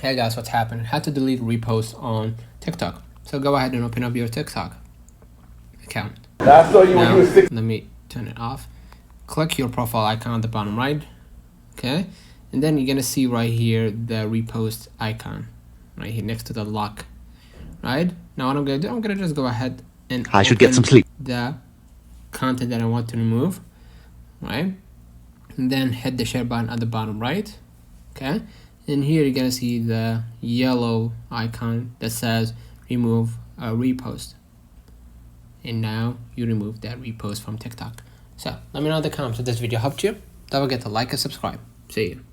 Okay guys, what's happened? I had to delete repost on TikTok. So go ahead and open up your TikTok account. Now, let me turn it off. Click your profile icon at the bottom right. Okay, and then you're gonna see right here the repost icon right here next to the lock. Right now, what I'm gonna do, I'm gonna just go ahead and I should get some sleep. The content that I want to remove, right? And then hit the share button at the bottom right. Okay, and here you're gonna see the yellow icon that says remove a repost, and now you remove that repost from TikTok. So let me know in the comments if this video helped you. Don't forget to like and subscribe. See you.